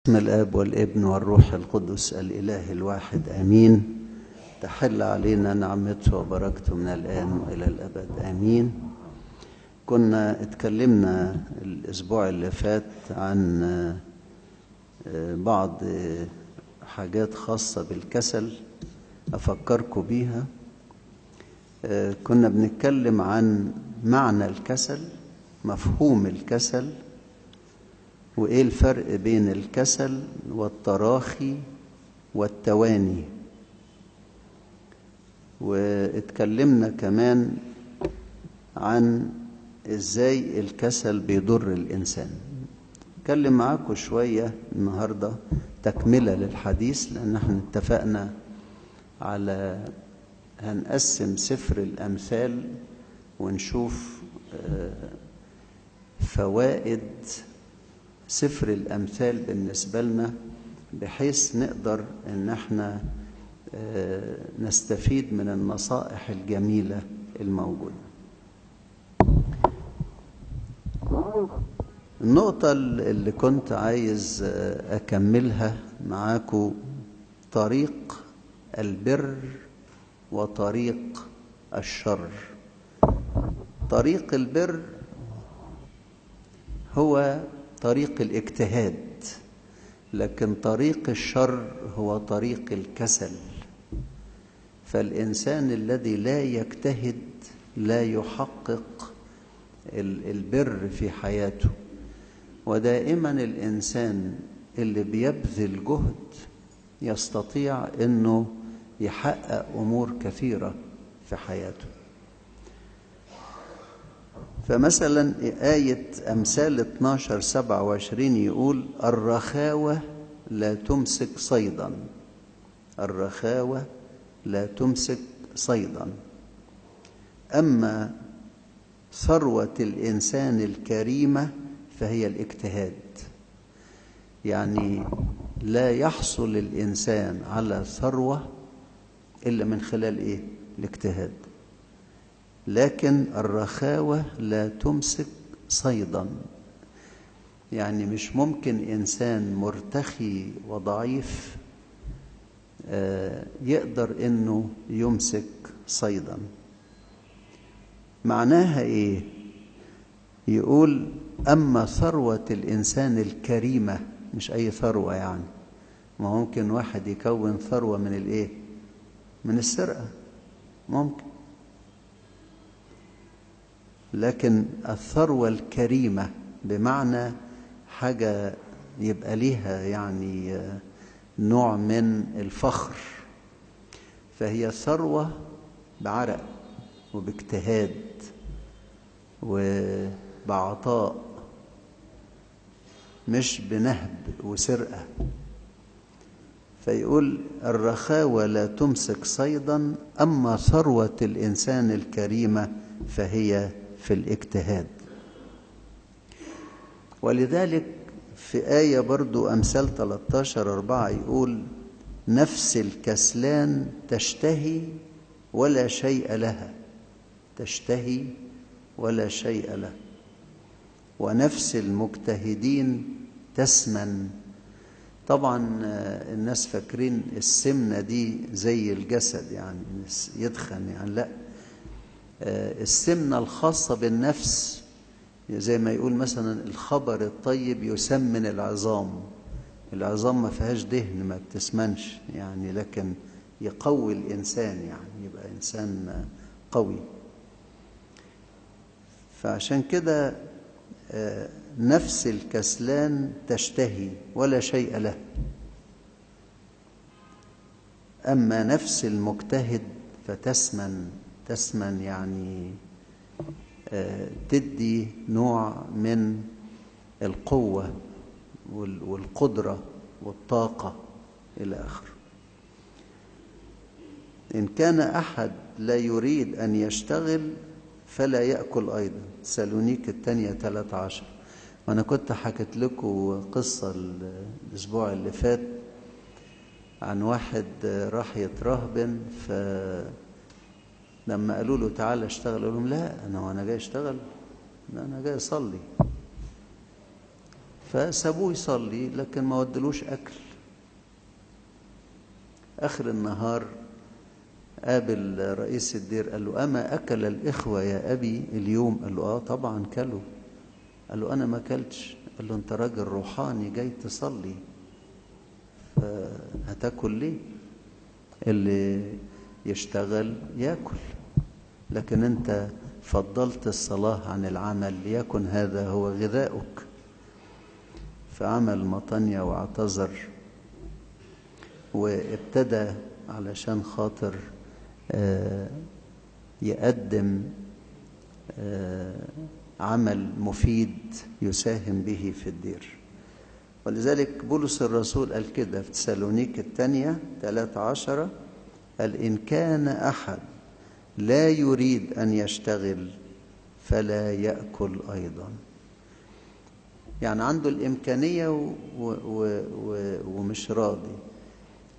بسم الآب والابن والروح القدس الإله الواحد آمين. تحل علينا نعمته وبركته من الآن وإلى الأبد آمين. كنا اتكلمنا الأسبوع اللي فات عن بعض حاجات خاصة بالكسل أفكركم بيها. كنا بنتكلم عن معنى الكسل، مفهوم الكسل، وإيه الفرق بين الكسل والتراخي والتواني. واتكلمنا كمان عن إزاي الكسل بيضر الإنسان. اتكلم معاكم شوية النهاردة تكملة للحديث، لأن احنا اتفقنا على هنقسم سفر الأمثال ونشوف فوائد سفر الأمثال بالنسبة لنا، بحيث نقدر ان احنا نستفيد من النصائح الجميلة الموجودة. النقطة اللي كنت عايز أكملها معاكم طريق البر وطريق الشر. طريق البر هو طريق الاجتهاد، لكن طريق الشر هو طريق الكسل. فالإنسان الذي لا يجتهد لا يحقق البر في حياته. ودائما الإنسان اللي بيبذل جهد يستطيع أنه يحقق أمور كثيرة في حياته. فمثلا آية أمثال 12:27 يقول: الرخاوة لا تمسك صيدا، الرخاوة لا تمسك صيدا، أما ثروة الإنسان الكريمة فهي الاجتهاد. يعني لا يحصل الإنسان على ثروة إلا من خلال إيه؟ الاجتهاد. لكن الرخاوة لا تمسك صيدا، يعني مش ممكن إنسان مرتخي وضعيف يقدر إنه يمسك صيدا. معناها إيه؟ يقول: أما ثروة الإنسان الكريمة، مش أي ثروة يعني، ما ممكن واحد يكون ثروة من الإيه؟ من السرقة ممكن، لكن الثروة الكريمة بمعنى حاجة يبقى ليها يعني نوع من الفخر، فهي ثروة بعرق وباجتهاد وبعطاء، مش بنهب وسرقة. فيقول: الرخاوة لا تمسك صيدا، أما ثروة الإنسان الكريمة فهي في الاجتهاد. ولذلك في آية برضو أمثال 13:4 يقول: نفس الكسلان تشتهي ولا شيء لها، تشتهي ولا شيء لها، ونفس المجتهدين تسمن. طبعا الناس فاكرين السمنة دي زي الجسد، يعني يدخن، يعني لا، السمنة الخاصة بالنفس زي ما يقول مثلا الخبر الطيب يسمن العظام. العظام ما فيهاش دهن، ما بتسمنش يعني، لكن يقوي الإنسان، يعني يبقى إنسان قوي. فعشان كده نفس الكسلان تشتهي ولا شيء له، أما نفس المجتهد فتسمن. تسمن يعني تدي نوع من القوة والقدرة والطاقة إلى آخره. إن كان أحد لا يريد أن يشتغل فلا يأكل أيضا. سالونيك الثانية 13. وأنا كنت حكيت لكم قصة الأسبوع اللي فات عن واحد راح يترهبن، لما قالوا له تعالى اشتغل، قال لهم: لا، أنا جاي اشتغل؟ لا، أنا جاي أصلي. فسابوه يصلي لكن ما ودلوش أكل. آخر النهار قابل رئيس الدير قال له: أما أكل الإخوة يا أبي اليوم؟ قال له: طبعا كلوا. قال له: أنا ما أكلتش. قال له: أنت راجل روحاني جاي تصلي، هتاكل ليه؟ اللي يشتغل ياكل، لكن أنت فضلت الصلاة عن العمل، ليكن هذا هو غذاؤك. فعمل مطانية واعتذر، وابتدى علشان خاطر يقدم عمل مفيد يساهم به في الدير. ولذلك بولس الرسول قال كده في تسالونيك الثانية 13 قال: إن كان أحد لا يريد أن يشتغل فلا يأكل أيضا. يعني عنده الإمكانية ومش راضي.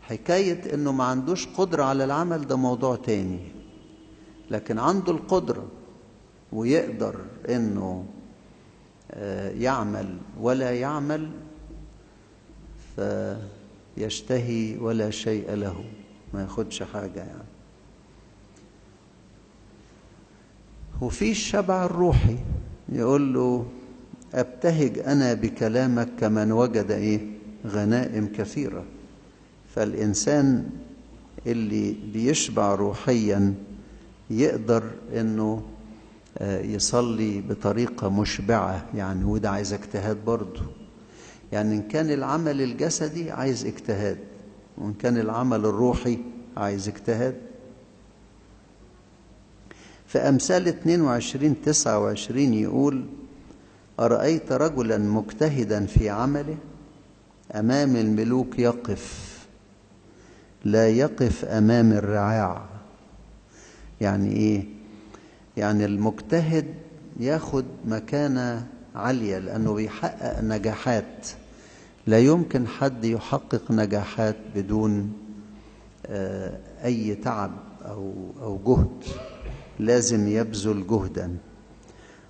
حكاية إنه ما عندوش قدرة على العمل ده موضوع تاني، لكن عنده القدرة ويقدر إنه يعمل ولا يعمل، فيشتهي ولا شيء له، ما ياخدش حاجة يعني. وفي الشبع الروحي يقول له: أبتهج أنا بكلامك كمن وجد غنائم كثيرة. فالإنسان اللي بيشبع روحيا يقدر إنه يصلي بطريقة مشبعة يعني، وده عايز اجتهاد برضه. يعني إن كان العمل الجسدي عايز اجتهاد، وإن كان العمل الروحي عايز اجتهاد. في أمثال 22:29 يقول: أرأيت رجلا مجتهدا في عمله؟ أمام الملوك يقف، لا يقف أمام الرعاع. يعني إيه؟ يعني المجتهد ياخد مكانة عالية لأنه بيحقق نجاحات. لا يمكن حد يحقق نجاحات بدون أي تعب أو جهد، لازم يبذل جهدا.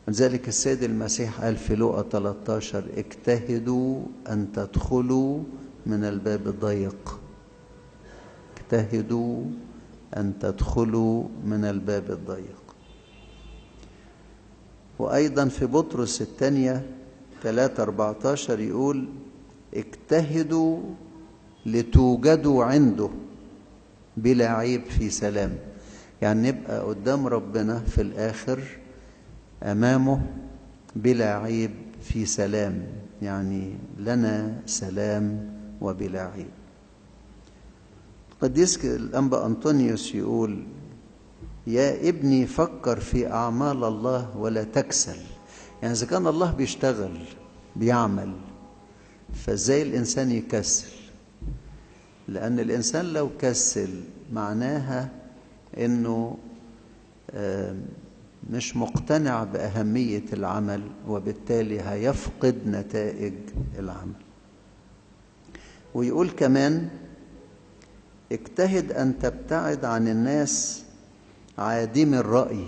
لذلك السيد المسيح قال في لوقا 13: اجتهدوا أن تدخلوا من الباب الضيق. اجتهدوا أن تدخلوا من الباب الضيق. وأيضا في بطرس الثانية 3:14 يقول: اجتهدوا لتوجدوا عنده بلا عيب في سلام. يعني نبقى قدام ربنا في الآخر أمامه بلا عيب في سلام، يعني لنا سلام وبلا عيب. قديس الأنبا أنطونيوس يقول: يا ابني فكر في أعمال الله ولا تكسل. يعني إذا كان الله بيشتغل بيعمل، فازاي الإنسان يكسل؟ لأن الإنسان لو كسل معناها إنه مش مقتنع بأهمية العمل، وبالتالي هيفقد نتائج العمل. ويقول كمان: اجتهد أن تبتعد عن الناس عادم الرأي.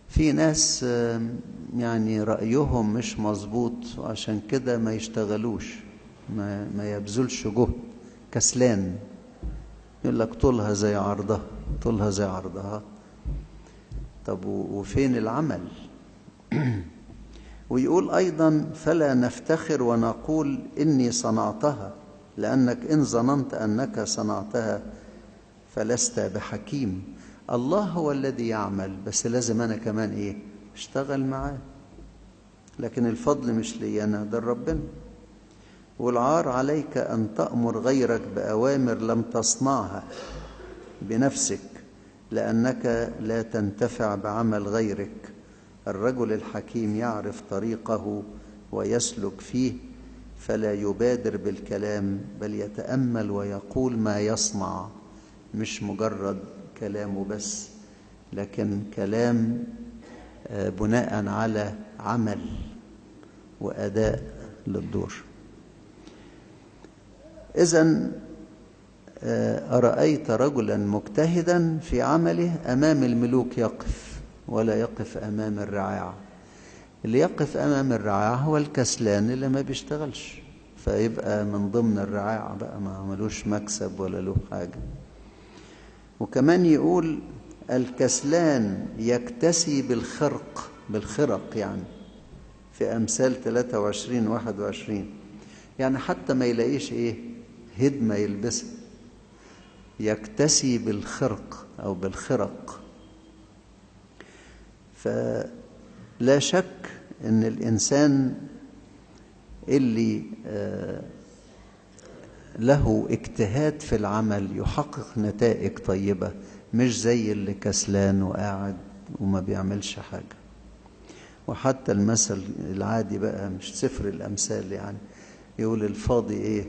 في ناس يعني رأيهم مش مظبوط، وعشان كده ما يشتغلوش، ما يبذلش جهد، كسلان. يقول لك طولها زي عرضها، طولها زي عرضها. طب وفين العمل؟ ويقول أيضا: فلا نفتخر ونقول إني صنعتها، لأنك إن ظننت أنك صنعتها فلست بحكيم. الله هو الذي يعمل، بس لازم أنا كمان اشتغل معاه. لكن الفضل مش لي أنا، ده ربنا. والعار عليك أن تأمر غيرك بأوامر لم تصنعها بنفسك، لأنك لا تنتفع بعمل غيرك. الرجل الحكيم يعرف طريقه ويسلك فيه، فلا يبادر بالكلام بل يتأمل ويقول ما يصنع. مش مجرد كلامه بس، لكن كلام بناء على عمل وأداء للدور. إذن أرأيت رجلا مجتهدا في عمله؟ أمام الملوك يقف ولا يقف أمام الرعاع. اللي يقف أمام الرعاع هو الكسلان اللي ما بيشتغلش، فيبقى من ضمن الرعاع بقى، ما عملوش مكسب ولا له حاجة. وكمان يقول الكسلان يكتسي بالخرق يعني، في أمثال 23-21، يعني حتى ما يلاقيش هدمة يلبسها، يكتسي بالخرق أو بالخرق. فلا شك أن الإنسان اللي له اجتهاد في العمل يحقق نتائج طيبة، مش زي اللي كسلان وقاعد وما بيعملش حاجة. وحتى المثل العادي بقى، مش سفر الأمثال يعني، يقول الفاضي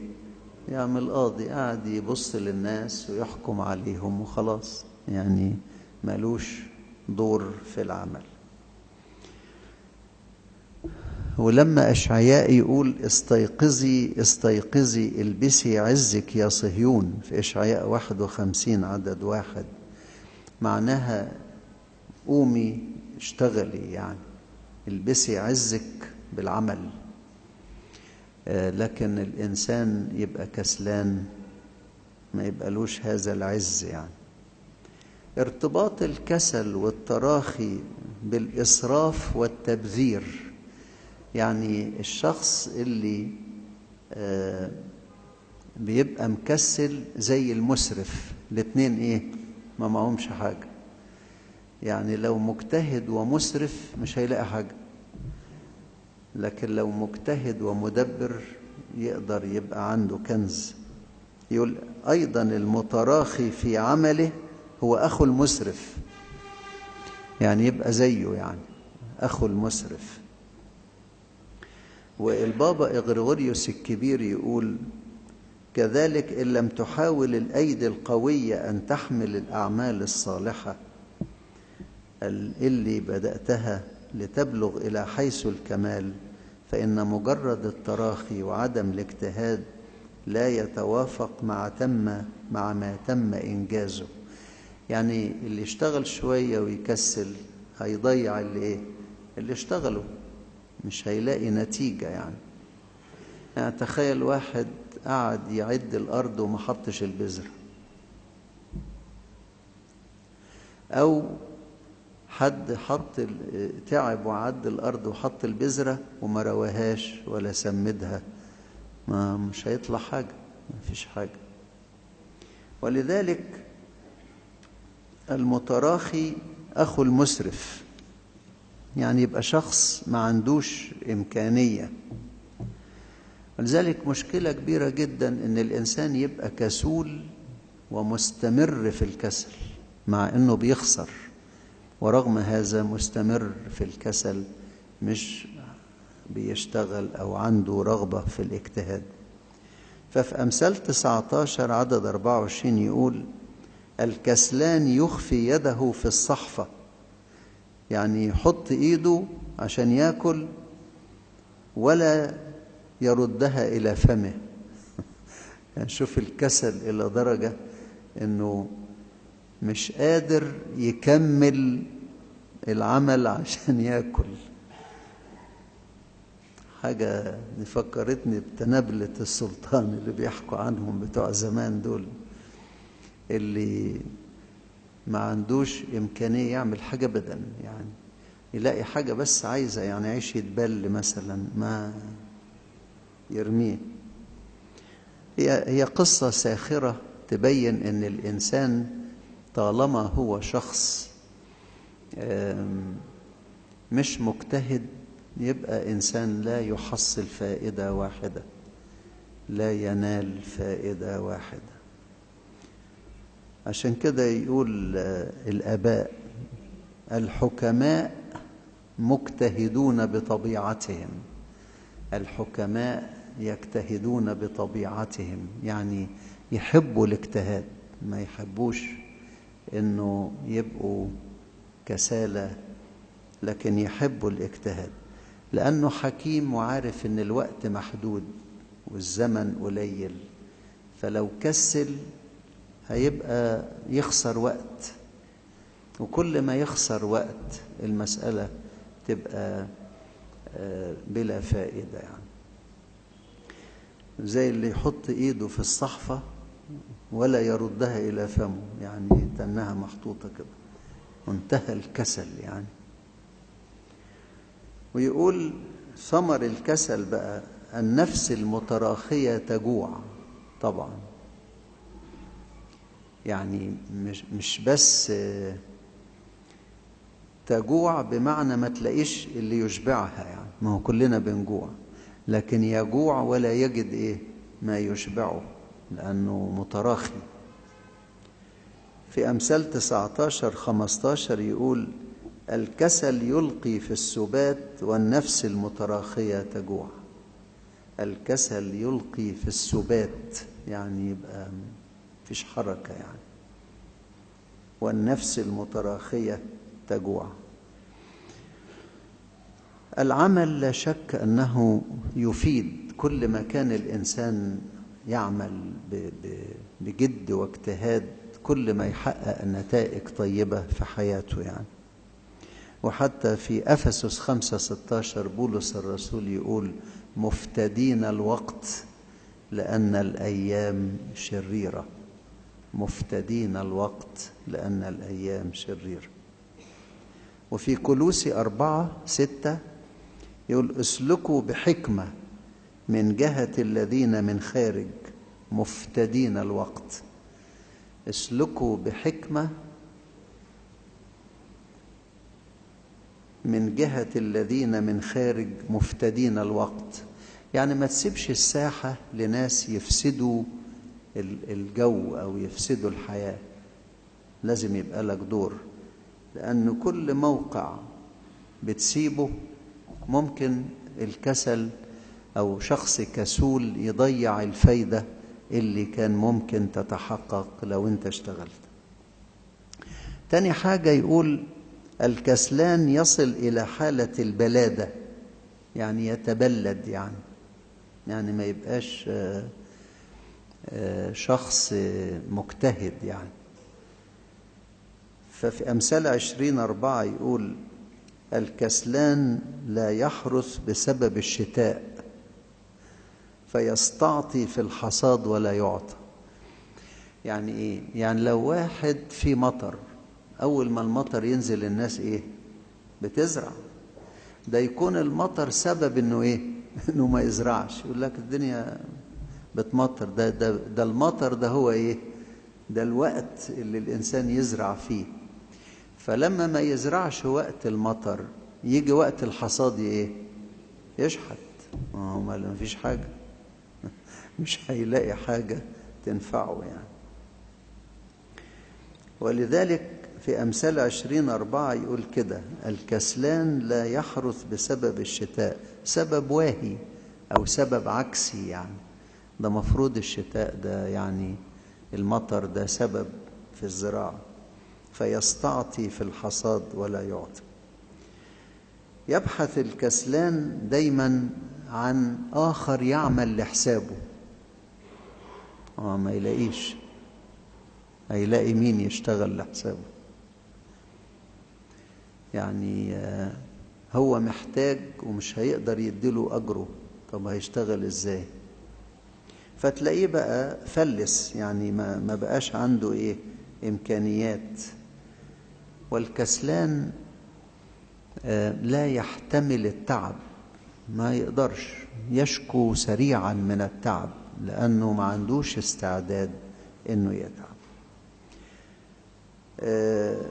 يعمل قاضي، قاعد يبص للناس ويحكم عليهم وخلاص، يعني مالوش دور في العمل. ولما أشعياء يقول استيقظي استيقظي البسي عزك يا صهيون، في أشعياء 51 عدد 1، معناها قومي اشتغلي، يعني البسي عزك بالعمل. لكن الإنسان يبقى كسلان ما يبقالوش هذا العز يعني. ارتباط الكسل والتراخي بالإسراف والتبذير، يعني الشخص اللي بيبقى مكسل زي المسرف، الاتنين ما معهمش حاجة. يعني لو مجتهد ومسرف مش هيلاقي حاجة، لكن لو مجتهد ومدبر يقدر يبقى عنده كنز. يقول أيضا المتراخي في عمله هو أخو المسرف، يعني يبقى زيه، يعني أخو المسرف. والبابا إغريغوريوس الكبير يقول كذلك إن لم تحاول الأيدي القوية أن تحمل الأعمال الصالحة اللي بدأتها لتبلغ إلى حيث الكمال، فإن مجرد التراخي وعدم الاجتهاد لا يتوافق مع ما تم إنجازه. يعني اللي يشتغل شوية ويكسل هيضيع اللي اشتغله، مش هيلاقي نتيجة. يعني تخيل واحد قعد يعد الأرض وما حطش البذرة، أو حد تعب وعد الأرض وحط البذرة وما رواهاش ولا سمدها، مش هيطلع حاجة، ما فيش حاجة. ولذلك المتراخي أخو المسرف، يعني يبقى شخص ما عندوش إمكانية. ولذلك مشكلة كبيرة جدا إن الإنسان يبقى كسول ومستمر في الكسل، مع إنه بيخسر، ورغم هذا مستمر في الكسل، مش بيشتغل أو عنده رغبة في الاجتهاد. ففي أمثال 19 عدد 24 يقول الكسلان يخفي يده في الصحفة، يعني يحط إيده عشان يأكل ولا يردها إلى فمه. يعني شوف الكسل إلى درجة إنه مش قادر يكمل العمل عشان يأكل. حاجة فكرتني بتنابلة السلطان اللي بيحكوا عنهم بتوع زمان دول، اللي ما عندوش إمكانية يعمل حاجة أبدا، يعني يلاقي حاجة بس عايزة، يعني عيش يتبل مثلا ما يرميه. هي قصة ساخرة تبين أن الإنسان طالما هو شخص مش مجتهد يبقى إنسان لا يحصل فائدة واحدة، لا ينال فائدة واحدة. عشان كده يقول الآباء الحكماء مجتهدون بطبيعتهم، الحكماء يجتهدون بطبيعتهم، يعني يحبوا الاجتهاد، ما يحبوش انه يبقوا كسالى، لكن يحبوا الاجتهاد، لأنه حكيم وعارف ان الوقت محدود والزمن قليل، فلو كسل هيبقى يخسر وقت، وكل ما يخسر وقت المسألة تبقى بلا فائدة يعني، زي اللي يحط ايده في الصحفة ولا يردها إلى فمه، يعني تنها محطوطة كده، منتهى الكسل يعني. ويقول ثمر الكسل بقى النفس المتراخية تجوع طبعا، يعني مش بس تجوع بمعنى ما تلاقيش اللي يشبعها، يعني ما هو كلنا بنجوع، لكن يجوع ولا يجد ايه ما يشبعه لأنه متراخي. في أمثال 19:15 يقول الكسل يلقي في السبات والنفس المتراخية تجوع. الكسل يلقي في السبات يعني يبقى مفيش حركة يعني، والنفس المتراخية تجوع. العمل لا شك أنه يفيد، كل ما كان الإنسان يعمل بجد واجتهاد كل ما يحقق نتائج طيبة في حياته يعني. وحتى في أفسس 5:16 بولس الرسول يقول مفتدين الوقت لأن الأيام شريرة. مفتدين الوقت لأن الأيام شريرة. وفي كولوسي 4:6 يقول اسلكوا بحكمة من جهة الذين من خارج مفتدين الوقت. اسلكوا بحكمة من جهة الذين من خارج مفتدين الوقت، يعني ما تسيبش الساحة لناس يفسدوا الجو أو يفسدوا الحياة، لازم يبقى لك دور، لأن كل موقع بتسيبه ممكن الكسل أو شخص كسول يضيع الفايدة اللي كان ممكن تتحقق لو انت اشتغلت. تاني حاجة يقول الكسلان يصل إلى حالة البلادة، يعني يتبلد يعني ما يبقاش شخص مجتهد يعني. ففي أمثال 20:4 يقول الكسلان لا يحرث بسبب الشتاء فيستعطي في الحصاد ولا يعطى. يعني ايه؟ يعني لو واحد في مطر، اول ما المطر ينزل الناس ايه بتزرع، ده يكون المطر سبب انه ايه انه ما يزرعش، يقول لك الدنيا بتمطر، ده المطر ده هو ايه، ده الوقت اللي الانسان يزرع فيه. فلما ما يزرعش وقت المطر يجي وقت الحصاد ايه يشحت، ما فيش حاجة مش هيلاقي حاجة تنفعه يعني. ولذلك في أمثال 20:4 يقول كده الكسلان لا يحرث بسبب الشتاء، سبب واهي أو سبب عكسي يعني. ده مفروض الشتاء ده يعني المطر ده سبب في الزراعة، فيستعطي في الحصاد ولا يعطي. يبحث الكسلان دايما عن آخر يعمل لحسابه، ما يلاقيش، هيلاقي مين يشتغل لحسابه يعني. هو محتاج ومش هيقدر يديله أجره، طب هيشتغل إزاي؟ فتلاقيه بقى فلس يعني، ما بقاش عنده إيه إمكانيات. والكسلان لا يحتمل التعب، ما يقدرش، يشكو سريعا من التعب لأنه ما عندوش استعداد إنه يتعب.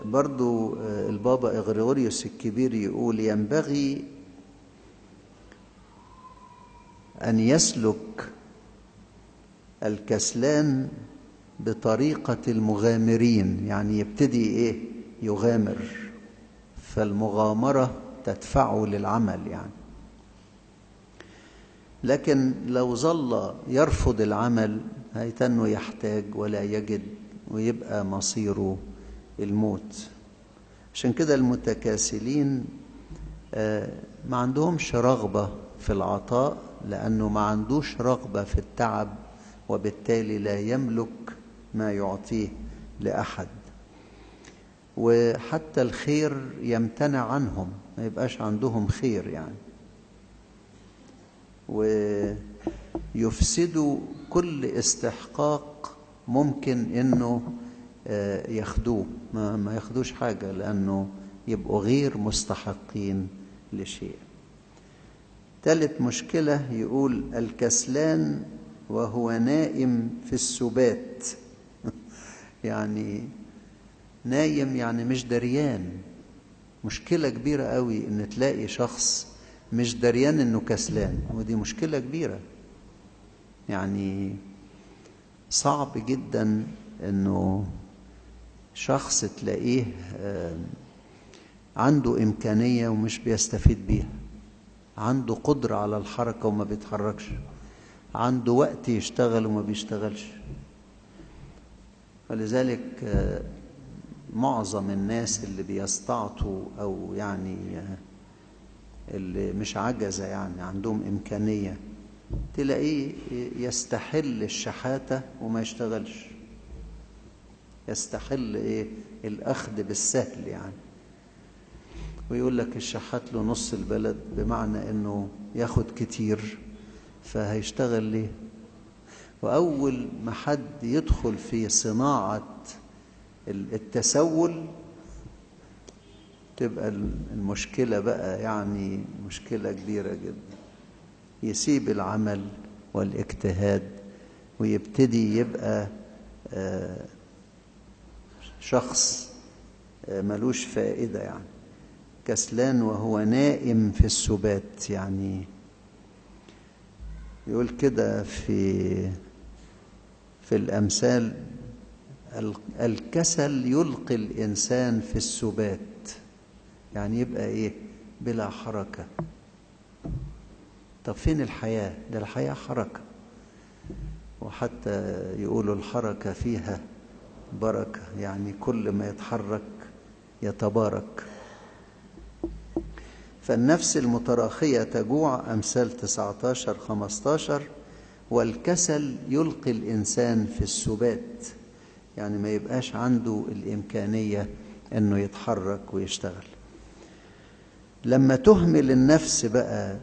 برضو البابا إغريغوريوس الكبير يقول ينبغي أن يسلك الكسلان بطريقة المغامرين، يعني يبتدي إيه يغامر، فالمغامرة تدفعه للعمل يعني. لكن لو ظل يرفض العمل هيتنه يحتاج ولا يجد، ويبقى مصيره الموت. عشان كده المتكاسلين ما عندهمش رغبة في العطاء، لأنه ما عندوش رغبة في التعب، وبالتالي لا يملك ما يعطيه لأحد. وحتى الخير يمتنع عنهم، ما يبقاش عندهم خير يعني. ويفسدوا كل استحقاق ممكن انه ياخدوه، ما ياخدوش حاجة، لأنه يبقوا غير مستحقين لشيء. ثالث مشكلة يقول الكسلان وهو نائم في السبات. يعني نايم يعني مش دريان. مشكلة كبيرة قوي ان تلاقي شخص مش دريان انه كسلان، ودي مشكلة كبيرة. يعني صعب جدا انه شخص تلاقيه عنده إمكانية ومش بيستفيد بيها، عنده قدرة على الحركة وما بيتحركش، عنده وقت يشتغل وما بيشتغلش. فلذلك معظم الناس اللي بيستعطوا أو يعني اللي مش عجزة، يعني عندهم إمكانية، تلاقيه يستحل الشحاتة وما يشتغلش، يستحل الأخذ بالسهل يعني، ويقول لك الشحات له نص البلد، بمعنى انه ياخد كتير فهيشتغل ليه. واول ما حد يدخل في صناعة التسول تبقى المشكلة بقى يعني مشكلة كبيرة جدا. يسيب العمل والاجتهاد ويبتدي يبقى شخص ملوش فائدة، يعني كسلان وهو نائم في السبات. يعني يقول كده في الأمثال الكسل يلقي الإنسان في السبات، يعني يبقى بلا حركة. طب فين الحياة؟ ده الحياة حركة، وحتى يقولوا الحركة فيها بركة، يعني كل ما يتحرك يتبارك. فالنفس المتراخية تجوع، أمثال 19-15. والكسل يلقي الإنسان في السبات، يعني ما يبقاش عنده الإمكانية أنه يتحرك ويشتغل. لما تهمل النفس بقى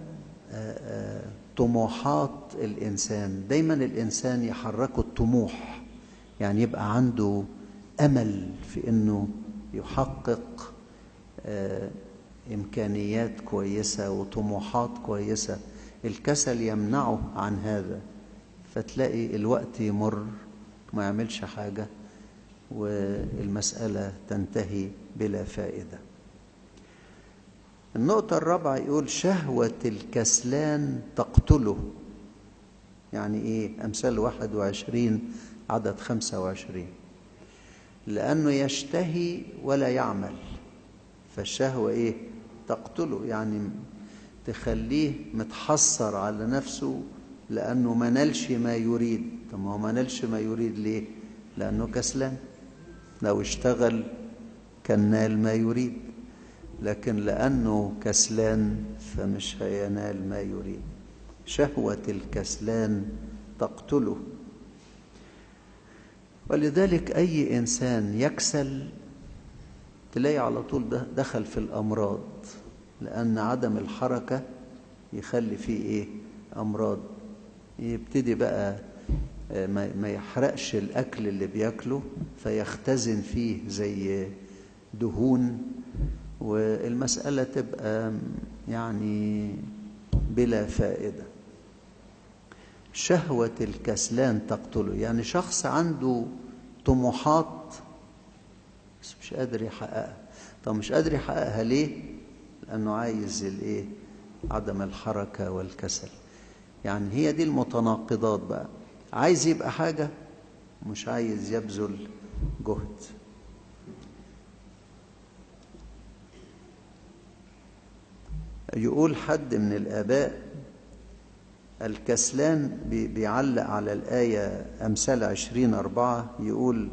طموحات الإنسان، دايما الإنسان يحركه الطموح، يعني يبقى عنده أمل في أنه يحقق إمكانيات كويسة وطموحات كويسة. الكسل يمنعه عن هذا، فتلاقي الوقت يمر ما يعملش حاجة والمسألة تنتهي بلا فائدة. النقطة الرابعة يقول شهوة الكسلان تقتله. يعني أمثال 21:25. لأنه يشتهي ولا يعمل، فالشهوة تقتله، يعني تخليه متحسر على نفسه لأنه ما نالش ما يريد. طب ما هو ما نالش ما يريد ليه؟ لأنه كسلان. لو اشتغل كان نال ما يريد، لكن لأنه كسلان فمش هينال ما يريد. شهوة الكسلان تقتله. ولذلك أي إنسان يكسل تلاقي على طول دخل في الأمراض، لأن عدم الحركة يخلي فيه أمراض. يبتدي بقى ما يحرقش الأكل اللي بياكله، فيختزن فيه زي دهون، والمسألة تبقى يعني بلا فائدة. شهوة الكسلان تقتله، يعني شخص عنده طموحات بس مش قادر يحققها. طب مش قادر يحققها ليه؟ لأنه عايز عدم الحركة والكسل. يعني هي دي المتناقضات بقى. عايز يبقى حاجة مش عايز يبذل جهد. يقول حد من الآباء الكسلان، بيعلق على الآية أمثال 20:4، يقول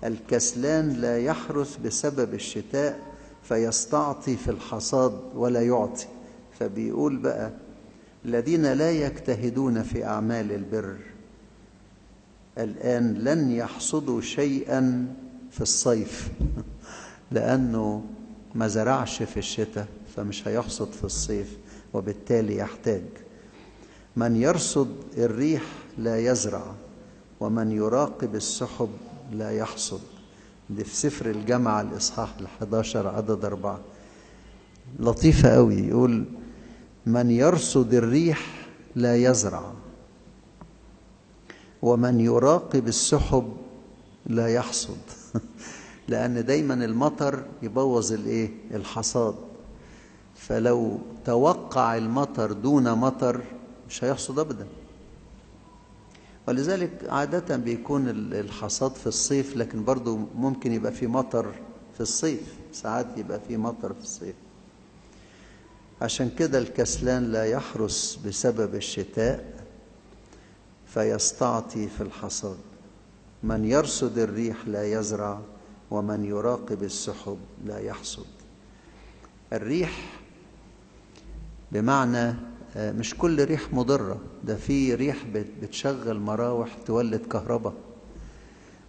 الكسلان لا يحرث بسبب الشتاء فيستعطي في الحصاد ولا يعطي. فبيقول بقى الذين لا يجتهدون في أعمال البر الآن لن يحصدوا شيئا في الصيف، لأنه ما زرعش في الشتاء فمش هيحصد في الصيف، وبالتالي يحتاج. من يرصد الريح لا يزرع، ومن يراقب السحب لا يحصد. دي في سفر الجامعة الإصحاح 11 عدد 4. لطيفة قوي، يقول من يرصد الريح لا يزرع، ومن يراقب السحب لا يحصد. لأن دايما المطر يبوظ الحصاد، فلو توقع المطر دون مطر مش هيحصد أبدا. ولذلك عادة بيكون الحصاد في الصيف، لكن برضو ممكن يبقى في مطر في الصيف، ساعات يبقى في مطر في الصيف. عشان كده الكسلان لا يحرس بسبب الشتاء فيستعطي في الحصاد. من يرصد الريح لا يزرع، ومن يراقب السحب لا يحصد. الريح بمعنى مش كل ريح مضرة، ده في ريح بتشغل مراوح تولد كهرباء،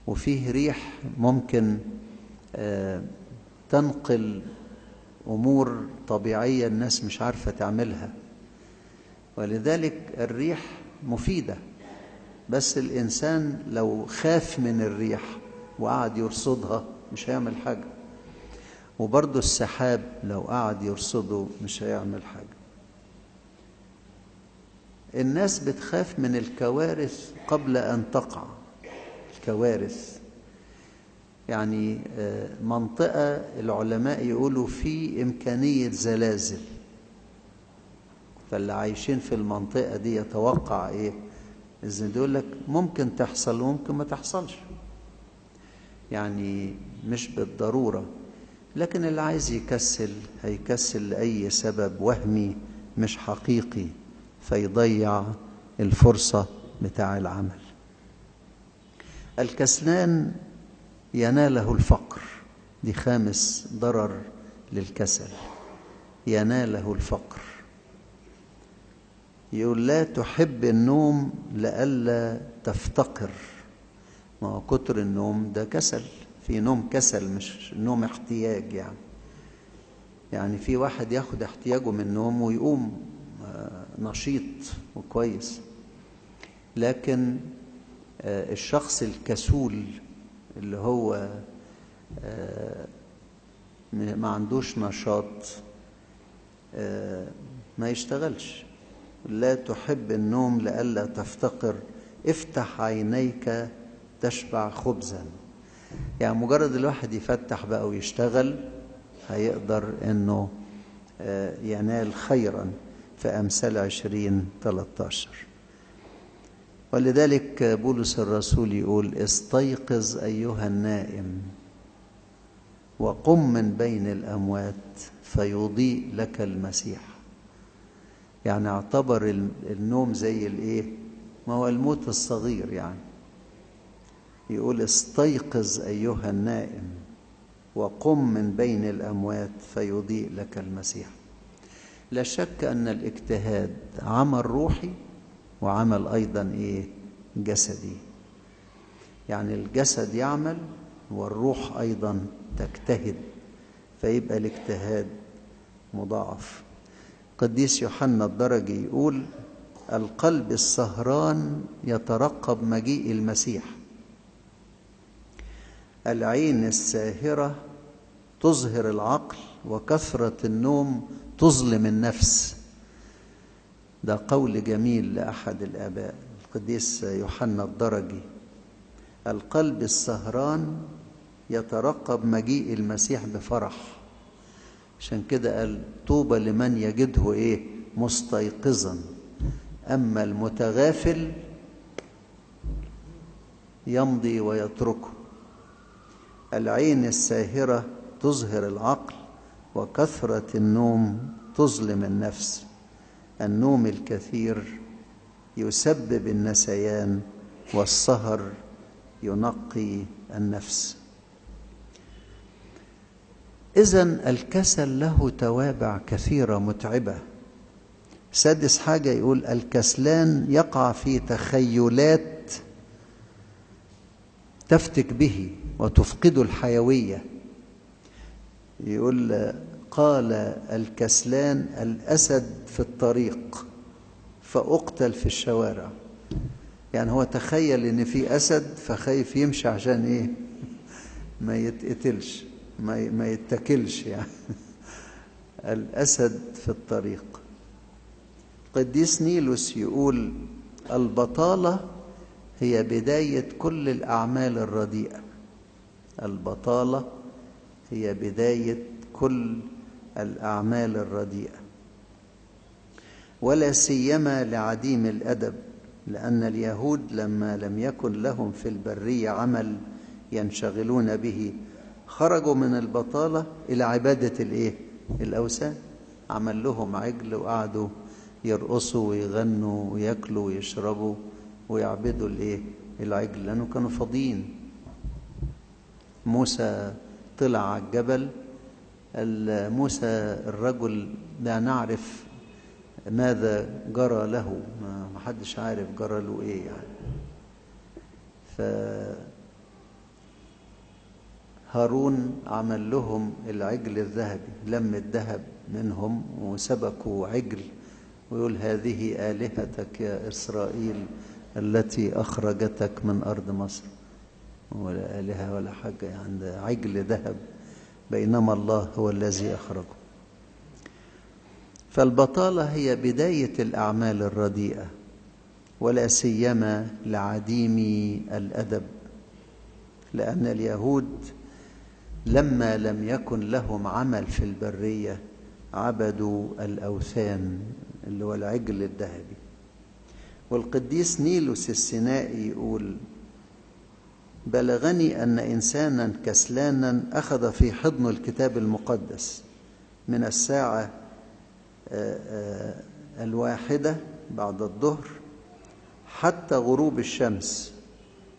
وفيه ريح ممكن تنقل أمور طبيعية الناس مش عارفة تعملها. ولذلك الريح مفيدة، بس الإنسان لو خاف من الريح وقعد يرصدها مش هيعمل حاجة. وبرضو السحاب لو قعد يرصده مش هيعمل حاجة. الناس بتخاف من الكوارث قبل أن تقع. الكوارث يعني منطقة العلماء يقولوا في إمكانية زلازل، فاللي عايشين في المنطقة دي يتوقع إذن يقول لك ممكن تحصل وممكن ما تحصلش، يعني مش بالضرورة. لكن اللي عايز يكسل هيكسل لأي سبب وهمي مش حقيقي، فيضيع الفرصة بتاع العمل. الكسلان يناله الفقر، دي خامس ضرر للكسل، يناله الفقر. يقول لا تحب النوم لئلا تفتقر. ما هو كتر النوم ده كسل، في نوم كسل مش نوم احتياج. يعني في واحد ياخد احتياجه من النوم ويقوم نشيط وكويس، لكن الشخص الكسول اللي هو ما عندوش نشاط ما يشتغلش. لا تحب النوم لئلا تفتقر، افتح عينيك تشبع خبزا. يعني مجرد الواحد يفتح بقى ويشتغل هيقدر انه ينال خيرا، في أمثال 20:13. ولذلك بولس الرسول يقول استيقظ أيها النائم وقم من بين الأموات فيضيء لك المسيح. يعني اعتبر النوم زي ما هو الموت الصغير. يعني يقول استيقظ أيها النائم وقم من بين الأموات فيضيء لك المسيح. لا شك أن الاجتهاد عمل روحي وعمل أيضا جسدي. يعني الجسد يعمل والروح أيضا تجتهد، فيبقى الاجتهاد مضاعف. قديس يوحنا الدرجي يقول القلب السهران يترقب مجيء المسيح، العين الساهرة تظهر العقل، وكثرة النوم تظلم النفس. ده قول جميل لأحد الآباء القديس يوحنا الدرجي. القلب السهران يترقب مجيء المسيح بفرح، عشان كده قال طوبى لمن يجده مستيقظا، أما المتغافل يمضي ويتركه. العين الساهرة تظهر العقل، وكثرة النوم تظلم النفس. النوم الكثير يسبب النسيان، والسهر ينقي النفس. إذن الكسل له توابع كثيرة متعبة. سادس حاجة يقول الكسلان يقع في تخيلات تفتك به وتفقد الحيوية. يقول قال الكسلان الأسد في الطريق فأقتل في الشوارع. يعني هو تخيل ان في أسد فخايف يمشي عشان ايه؟ ما يتقتلش، ما يتكلش يعني. الأسد في الطريق. قديس نيلوس يقول: البطالة هي بداية كل الأعمال الرديئة. البطالة هي بداية كل الأعمال الرديئة، ولا سيما لعديم الأدب، لأن اليهود لما لم يكن لهم في البرية عمل ينشغلون به خرجوا من البطالة إلى عبادة الأوثان. عمل لهم عجل وقعدوا يرقصوا ويغنوا ويأكلوا ويشربوا ويعبدوا العجل، لأنه كانوا فاضيين. موسى طلع على الجبل، موسى الرجل لا نعرف ماذا جرى له، ما حدش عارف جرى له ايه يعني. فهارون عمل لهم العجل الذهبي، لم الذهب منهم وسبكوا عجل، ويقول: هذه آلهتك يا إسرائيل التي أخرجتك من أرض مصر. ولا آلهة ولا حاجة، يعني عجل ذهب، بينما الله هو الذي أخرجه. فالبطالة هي بداية الأعمال الرديئة، ولا سيما لعديم الأدب، لأن اليهود لما لم يكن لهم عمل في البرية عبدوا الأوثان اللي هو العجل الذهبي. والقديس نيلوس السينائي يقول: بلغني أن إنسانا كسلانا أخذ في حضن الكتاب المقدس من الساعة 1 بعد الظهر حتى غروب الشمس،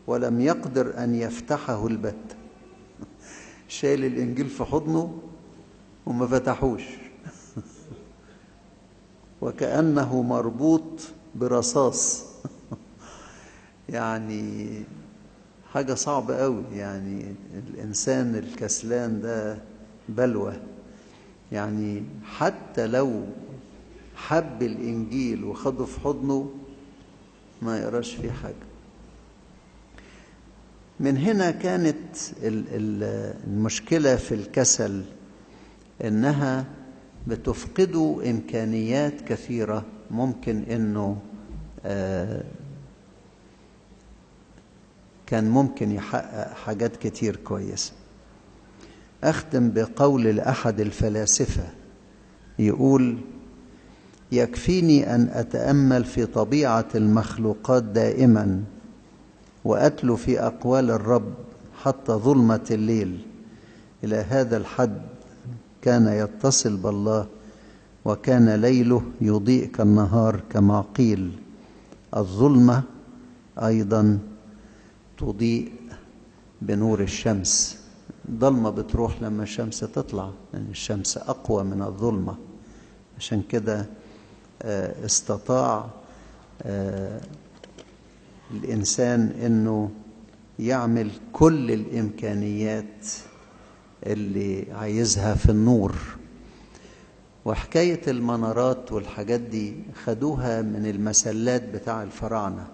ولم يقدر أن يفتحه البت. شايل الإنجيل في حضنه وما فتحوش، وكأنه مربوط برصاص. يعني حاجة صعبة قوي، يعني الإنسان الكسلان ده بلوى. يعني حتى لو حب الإنجيل وخده في حضنه ما يقراش فيه حاجة. من هنا كانت المشكلة في الكسل، إنها بتفقدوا إمكانيات كثيرة ممكن إنه كان ممكن يحقق حاجات كتير كويسة. أختم بقول لأحد الفلاسفة يقول: يكفيني أن أتأمل في طبيعة المخلوقات دائما وأتلو في أقوال الرب حتى ظلمة الليل. إلى هذا الحد كان يتصل بالله، وكان ليله يضيء كالنهار، كما قيل: الظلمة أيضا تضيء بنور الشمس. الظلمة بتروح لما الشمس تطلع، لأن الشمس أقوى من الظلمة. عشان كده استطاع الإنسان إنه يعمل كل الإمكانيات اللي عايزها في النور. وحكاية المنارات والحاجات دي خدوها من المسلات بتاع الفراعنة.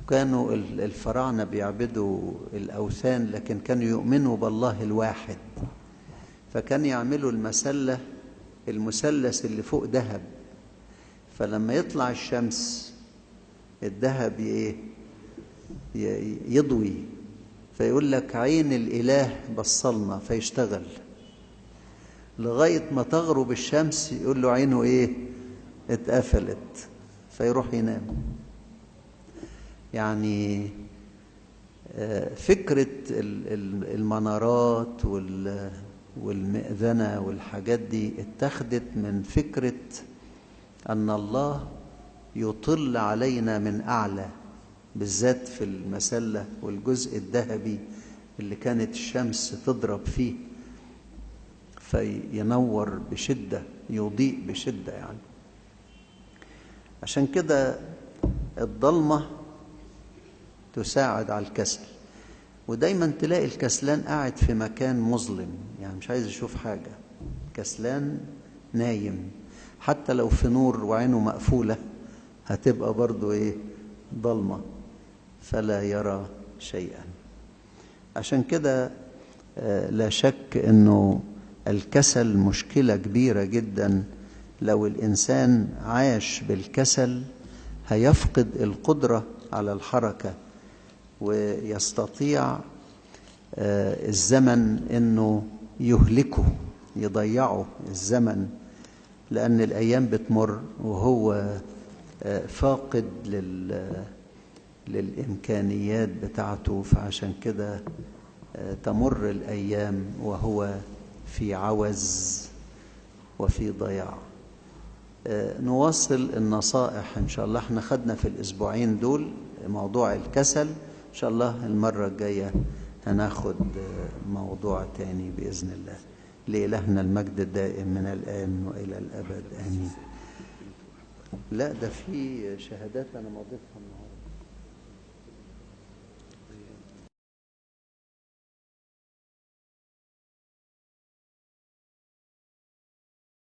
كانوا الفراعنة بيعبدوا الأوثان، لكن كانوا يؤمنوا بالله الواحد، فكان يعملوا المسلة المثلث اللي فوق ذهب، فلما يطلع الشمس الذهب يضوي، فيقول لك عين الإله بصلنا، فيشتغل لغاية ما تغرب الشمس، يقول له عينه اتقفلت، فيروح ينام. يعني فكرة المنارات والمئذنة والحاجات دي اتخذت من فكرة أن الله يطل علينا من أعلى، بالذات في المسلة والجزء الذهبي اللي كانت الشمس تضرب فيه فينور بشدة، يضيء بشدة يعني. عشان كده الضلمة تساعد على الكسل، ودايما تلاقي الكسلان قاعد في مكان مظلم، يعني مش عايز يشوف حاجة، كسلان نايم، حتى لو في نور وعينه مقفولة هتبقى برضو ايه؟ ضلمة، فلا يرى شيئا. عشان كده لا شك انه الكسل مشكلة كبيرة جدا. لو الإنسان عاش بالكسل هيفقد القدرة على الحركة، ويستطيع الزمن انه يهلكه، يضيعه الزمن، لأن الأيام بتمر وهو فاقد للإمكانيات بتاعته. فعشان كده تمر الأيام وهو في عوز وفي ضياع. نواصل النصائح إن شاء الله. احنا خدنا في الأسبوعين دول موضوع الكسل. إن شاء الله المرة الجاية هناخد موضوع تاني بإذن الله. لإلهنا المجد الدائم من الآن وإلى الأبد آمين. لا ده في شهادات أنا مضيتها.